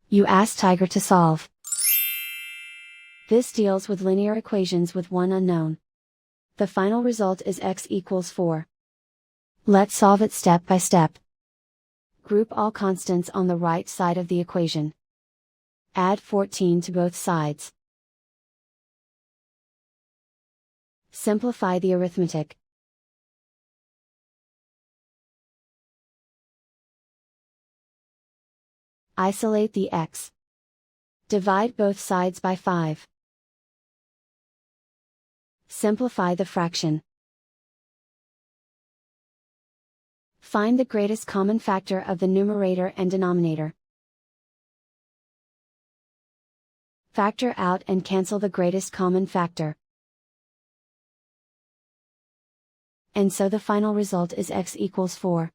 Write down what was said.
You ask Tiger to solve. This deals with linear equations with one unknown. The final result is x equals 4. Let's solve it step by step. Group all constants on the right side of the equation. Add 14 to both sides. Simplify the arithmetic. Isolate the x. Divide both sides by 5. Simplify the fraction. Find the greatest common factor of the numerator and denominator. Factor out and cancel the greatest common factor. And so the final result is x equals 4.